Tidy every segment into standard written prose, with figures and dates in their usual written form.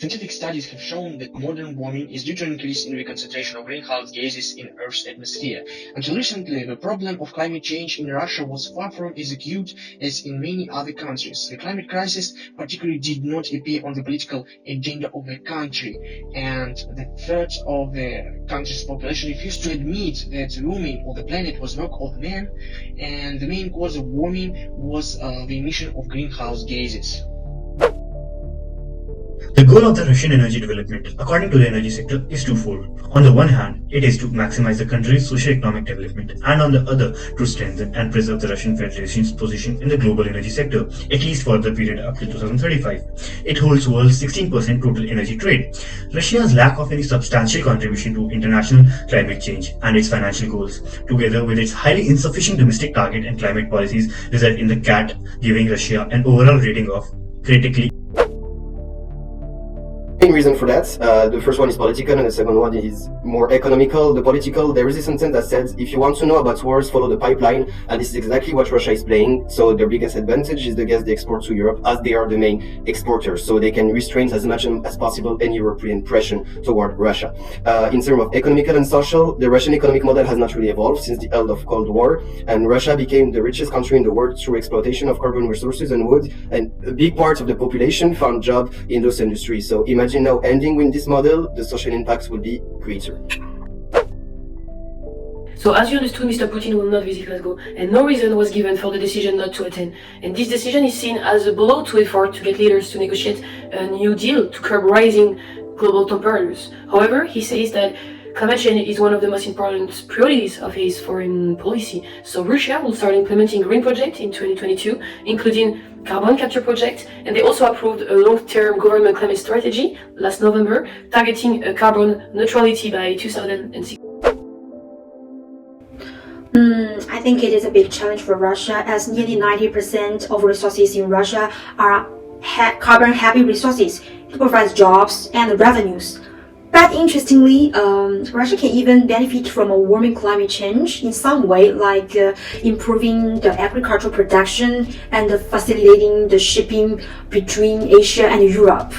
Scientific studies have shown that modern warming is due to an increase in the concentration of greenhouse gases in Earth's atmosphere. Until recently, the problem of climate change in Russia was far from as acute as in many other countries. The climate crisis particularly did not appear on the political agenda of the country, and the third of the country's population refused to admit that warming of the planet was work of man, and the main cause of warming was the emission of greenhouse gases. The goal of the Russian energy development, according to the energy sector, is twofold. On the one hand, it is to maximize the country's socio-economic development, and on the other, to strengthen and preserve the Russian Federation's position in the global energy sector, at least for the period up to 2035. It holds world's 16% total energy trade. Russia's lack of any substantial contribution to international climate change and its financial goals, together with its highly insufficient domestic target and climate policies, result in the CAT giving Russia an overall rating of critically. Main reason for that, the first one is political and the second one is more economical. The political, there is a sentence that says, if you want to know about wars, follow the pipeline, and this is exactly what Russia is playing. So their biggest advantage is the gas they export to Europe, as they are the main exporters, so they can restrain as much as possible any European pressure toward Russia. In terms of economical and social, the Russian economic model has not really evolved since the end of Cold War, and Russia became the richest country in the world through exploitation of carbon resources and wood, and a big part of the population found jobs in those industries. So imagine now ending with this model, the social impacts will be greater. So as you understood, Mr. Putin will not visit Glasgow, and no reason was given for the decision not to attend. And this decision is seen as a blow to effort to get leaders to negotiate a new deal to curb rising global temperatures. However, he says that climate change is one of the most important priorities of his foreign policy. So Russia will start implementing green projects in 2022, including carbon capture project, and they also approved a long-term government climate strategy last November, targeting a carbon neutrality by 2060. I think it is a big challenge for Russia, as nearly 90% of resources in Russia are carbon-heavy resources. It provides jobs and revenues. But interestingly, Russia can even benefit from a warming climate change in some way, like improving the agricultural production and facilitating the shipping between Asia and Europe.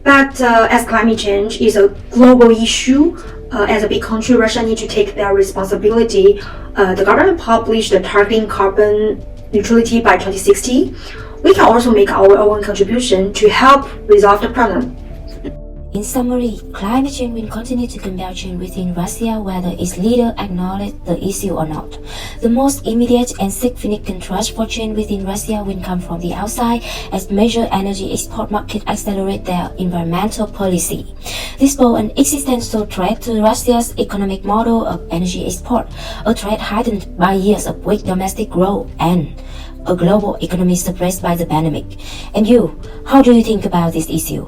But as climate change is a global issue, as a big country, Russia needs to take their responsibility. The government published the targeting carbon neutrality by 2060. We can also make our own contribution to help resolve the problem. In summary, climate change will continue to compel change within Russia whether its leader acknowledge the issue or not. The most immediate and significant thrust for change within Russia will come from the outside as major energy export markets accelerate their environmental policy. This poses an existential threat to Russia's economic model of energy export, a threat heightened by years of weak domestic growth and a global economy suppressed by the pandemic. And you, how do you think about this issue?